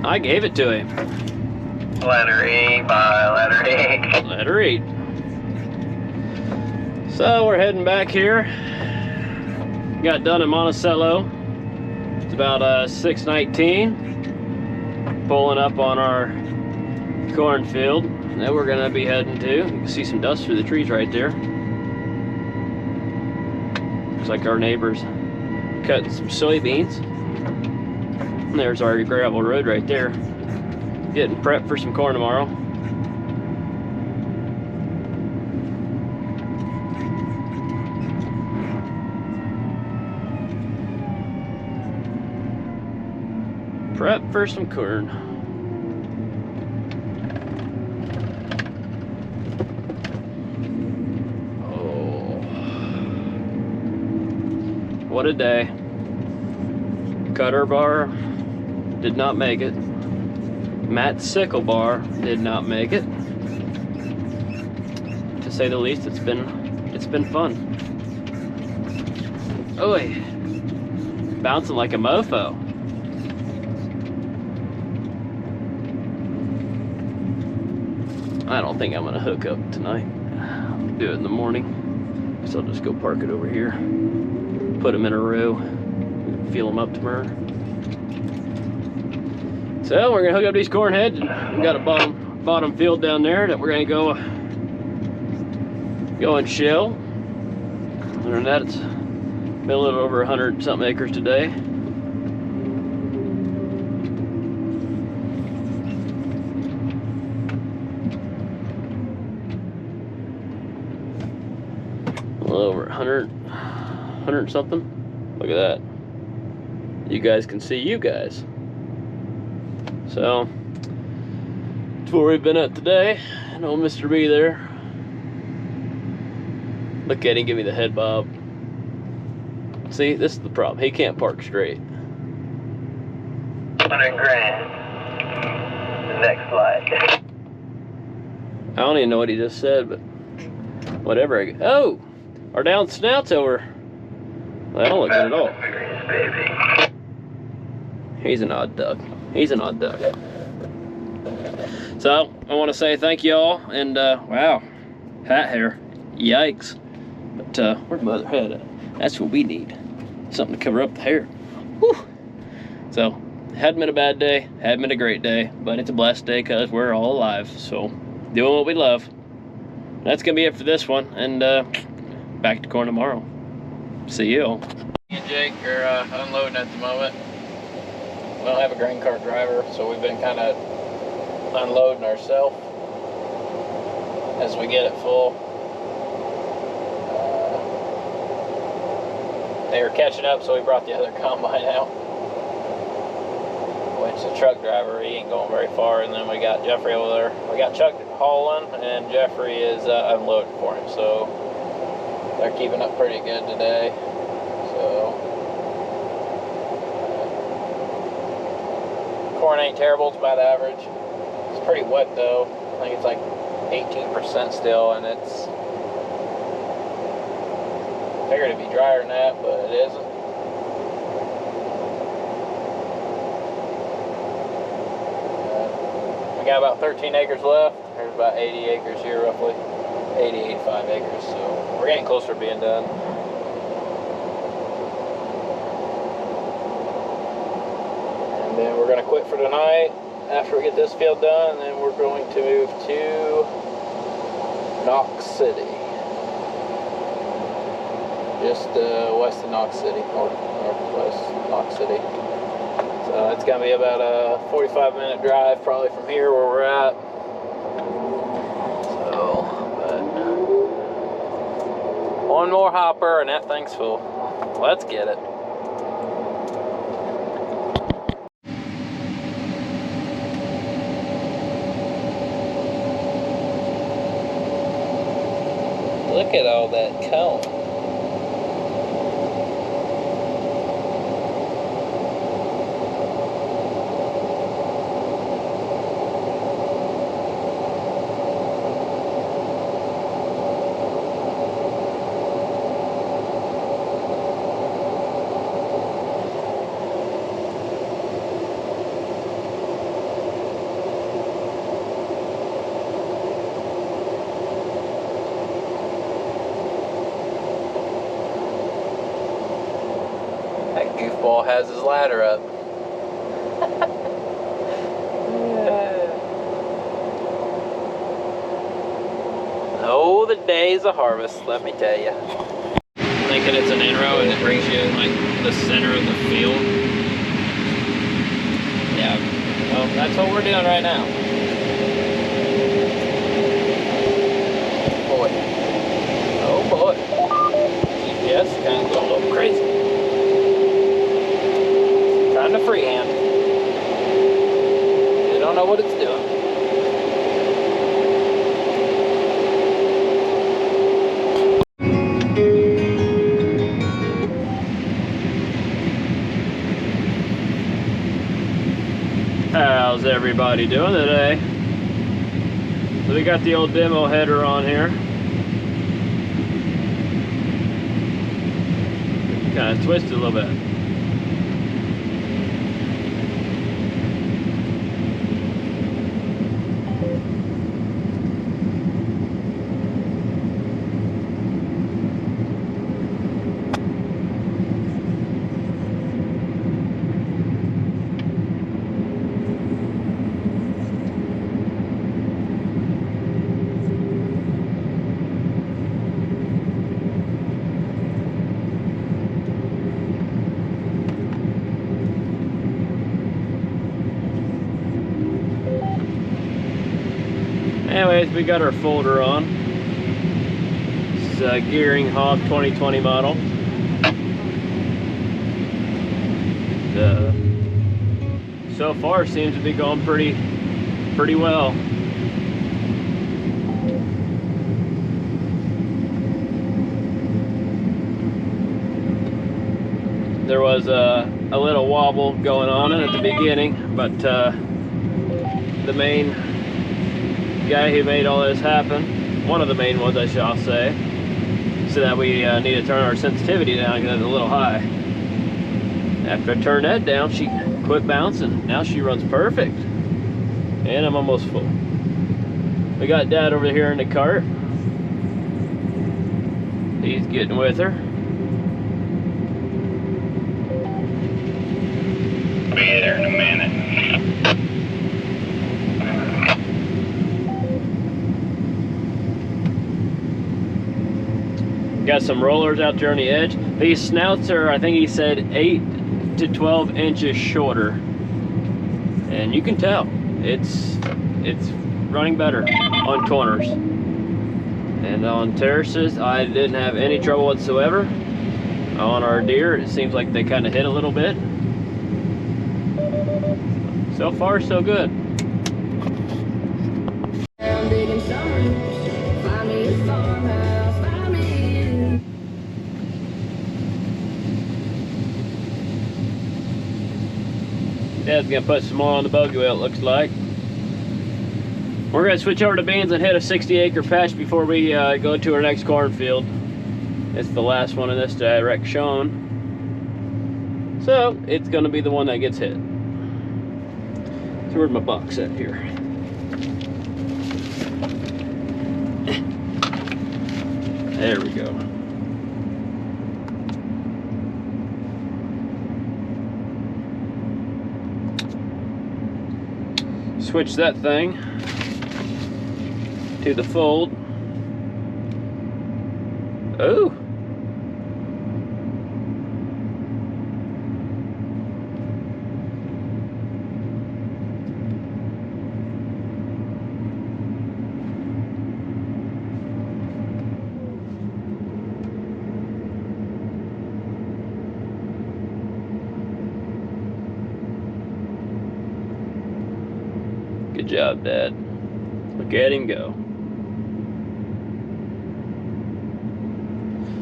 I gave it to him. Letter E by letter E. Letter E. So we're heading back here. Got done in Monticello. It's about 6:19. Pulling up on our cornfield that we're gonna be heading to. You can see some dust through the trees right there. Looks like our neighbor's cutting some soybeans. And there's our gravel road right there. Getting prepped for some corn tomorrow. Prep for some corn. Oh, what a day. Cutter bar did not make it. Matt's sickle bar did not make it. To say the least, it's been fun. Oy, bouncing like a mofo. I don't think I'm gonna hook up tonight. I'll do it in the morning. So I'll just go park it over here. Put them in a row. Feel them up tomorrow. So we're gonna hook up these corn heads. We got a bottom field down there that we're gonna go and shell. Other than that, it's been a little over 100 something acres today. A little over 100 something. Look at that. You guys can see you guys. So that's where we've been at today. And old Mr. B there. Look at him, give me the head bob. See, this is the problem. He can't park straight. 100 grand. Next slide. I don't even know what he just said, but whatever. Oh, our down snout's over. Well, that don't look good at all. He's an odd duck. He's an odd duck. So I want to say thank you all, and wow, hat hair, yikes. But where's my other head at? That's what we need, something to cover up the hair. Whew. So hadn't been a bad day, hadn't been a great day, but it's a blessed day because we're all alive. So doing what we love. That's gonna be it for this one, and back to corn tomorrow. See you all. Me and Jake are unloading at the moment. We don't have a grain cart driver, so we've been kind of unloading ourselves as we get it full. They were catching up, so we brought the other combine out. Which the truck driver, he ain't going very far, and then we got Jeffrey over there. We got Chuck hauling, and Jeffrey is unloading for him, so they're keeping up pretty good today. So corn ain't terrible, it's about average. It's pretty wet though. I think it's like 18% still, and it's figured it'd be drier than that, but it isn't. We got about 13 acres left. There's about 80 acres here roughly. 80, 85 acres, so we're getting closer to being done. And then we're gonna quit for tonight after we get this field done, and then we're going to move to Knox City. Just west of Knox City, northwest Knox City. So it's gonna be about a 45-minute drive probably from here where we're at. So, but one more hopper and that thing's full. Let's get it. Look at all that cone. Paul has his ladder up. Oh, the days of harvest, let me tell you. Thinking it's an in-row and it brings you in like the center of the field. Yeah, well, that's what we're doing right now. Boy. Oh boy. GPS is kind of going a little crazy. Trying to freehand. You don't know what it's doing. How's everybody doing today? So we got the old demo header on here. Kind of twisted a little bit. Anyways, we got our folder on. This is a gearingholf 2020 model. So far seems to be going pretty well. There was a little wobble going on at the beginning, but the main guy who made all this happen, one of the main ones I shall say, said that we need to turn our sensitivity down because it's a little high. After I turned that down, she quit bouncing. Now she runs perfect. And I'm almost full. We got Dad over here in the cart. He's getting with her. Be there in a minute. Got some rollers out there on the edge. These snouts are, I think he said, 8 to 12 inches shorter. And you can tell, it's running better on corners. And on terraces, I didn't have any trouble whatsoever. On our Deere, it seems like they kind of hit a little bit. So far, so good. Dad's gonna put some more on the buggy wheel, it looks like. We're gonna switch over to beans and hit a 60-acre patch before we go to our next cornfield. It's the last one in this direct shown. So, it's gonna be the one that gets hit. So where's my box at here? There we go. Switch that thing to the fold. Oh. Good job, Dad. Look at him go.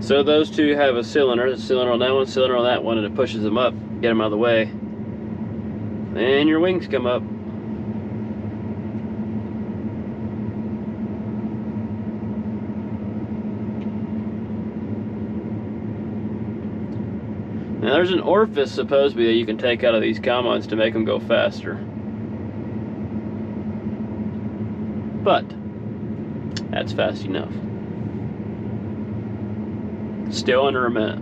So those two have a cylinder on that one, cylinder on that one, and it pushes them up, get them out of the way. And your wings come up. Now there's an orifice supposedly that you can take out of these combines to make them go faster. But that's fast enough. Still under a minute.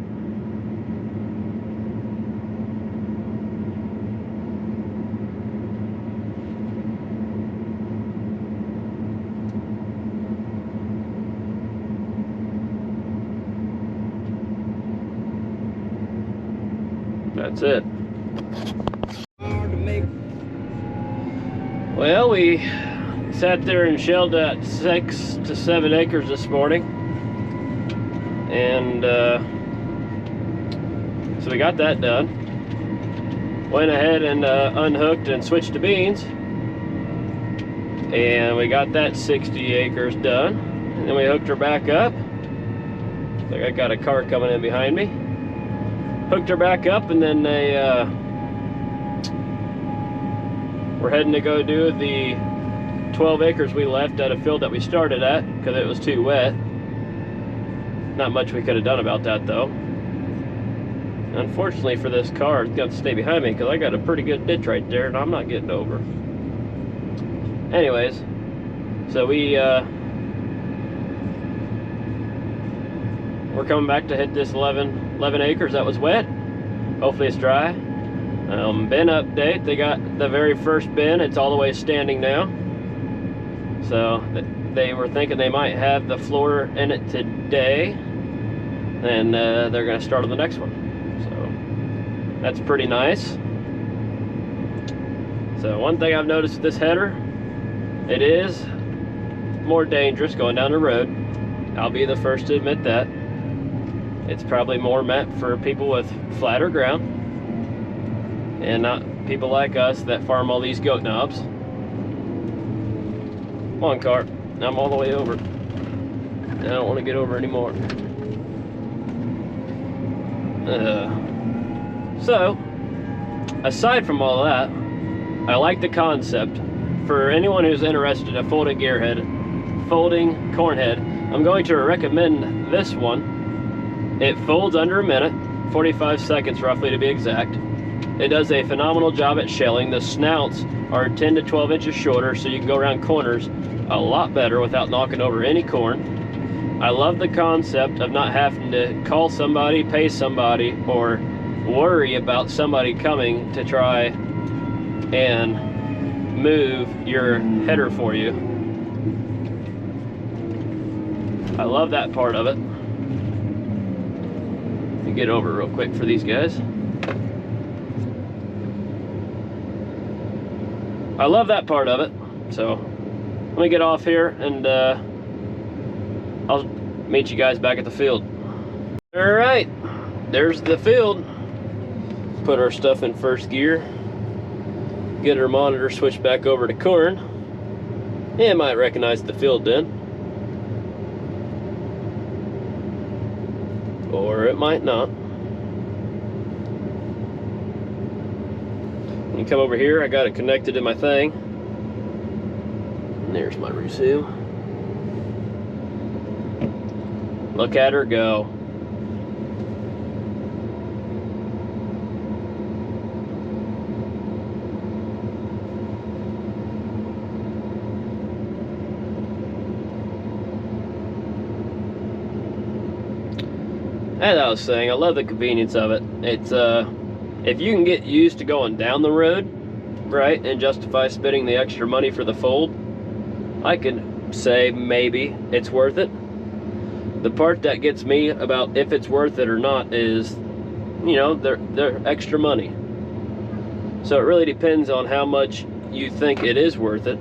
That's it. Well, we sat there and shelled that 6 to 7 acres this morning, and so we got that done. Went ahead and unhooked and switched to beans, and we got that 60 acres done. And then we hooked her back up. Like I got a car coming in behind me. Hooked her back up, and then we're heading to go do the 12 acres we left at a field that we started at because it was too wet. Not much we could have done about that though. Unfortunately for this car, it's got to stay behind me because I got a pretty good ditch right there and I'm not getting over. Anyways, so we're coming back to hit this 11 acres that was wet. Hopefully it's dry. Bin update, they got the very first bin, it's all the way standing now. So they were thinking they might have the floor in it today, and they're going to start on the next one. So that's pretty nice. So one thing I've noticed with this header, it is more dangerous going down the road. I'll be the first to admit that. It's probably more meant for people with flatter ground and not people like us that farm all these goat knobs. Come on, cart. I'm all the way over. I don't want to get over anymore. So, aside from all that, I like the concept. For anyone who's interested in a folding gearhead, folding corn head, I'm going to recommend this one. It folds under a minute, 45 seconds roughly to be exact. It does a phenomenal job at shelling. The snouts are 10 to 12 inches shorter, so you can go around corners a lot better without knocking over any corn. I love the concept of not having to call somebody, pay somebody, or worry about somebody coming to try and move your header for you. I love that part of it. Let me get over real quick for these guys. I love that part of it. So let me get off here and I'll meet you guys back at the field. All right, there's the field. Put our stuff in first gear. Get our monitor switched back over to corn. It might recognize the field then. Or it might not. You come over here, I got it connected to my thing. And there's my resume. Look at her go. As I was saying, I love the convenience of it. It's if you can get used to going down the road, right, and justify spending the extra money for the fold, I could say maybe it's worth it. The part that gets me about if it's worth it or not is, you know, they're extra money. So it really depends on how much you think it is worth it,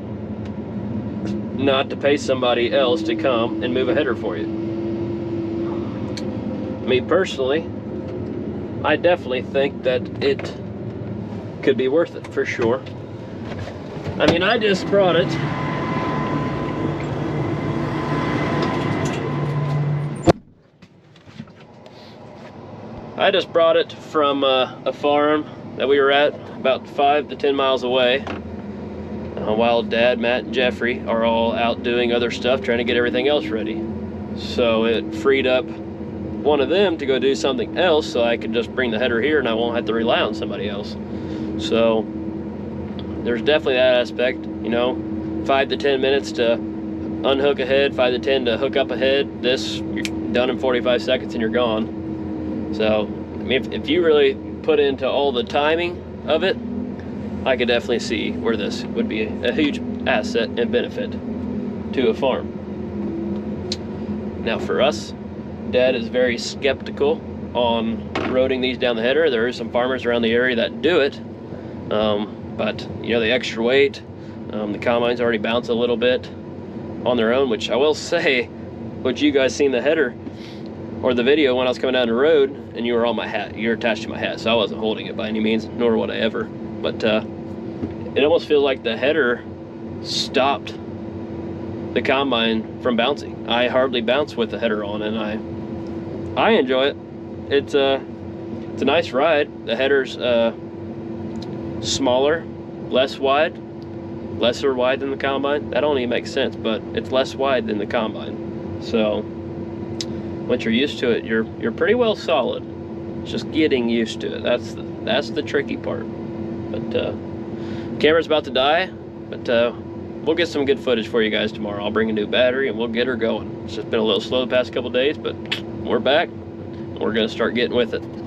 not to pay somebody else to come and move a header for you. Me personally, I definitely think that it could be worth it for sure. I mean, I just brought it. I just brought it from a farm that we were at about 5 to 10 miles away. While Dad, Matt, and Jeffrey are all out doing other stuff, trying to get everything else ready. So it freed up one of them to go do something else, so I could just bring the header here and I won't have to rely on somebody else. So there's definitely that aspect, you know, 5 to 10 minutes to unhook a head, 5 to 10 to hook up a head. This, you're done in 45 seconds and you're gone. So I mean, if you really put into all the timing of it, I could definitely see where this would be a huge asset and benefit to a farm. Now for us, Dad is very skeptical on roading these down the header. There are some farmers around the area that do it, but you know, the extra weight, the combines already bounce a little bit on their own, which I will say, what you guys seen the header or the video when I was coming down the road and you were on my hat, you're attached to my hat, so I wasn't holding it by any means, nor would I ever. But it almost feels like the header stopped the combine from bouncing. I hardly bounce with the header on, and I enjoy it. It's a nice ride. The header's smaller, lesser wide than the combine. That only makes sense, but it's less wide than the combine. So once you're used to it, you're pretty well solid. It's just getting used to it. That's the tricky part. But camera's about to die, but we'll get some good footage for you guys tomorrow. I'll bring a new battery and we'll get her going. It's just been a little slow the past couple days, but we're back. We're gonna start getting with it.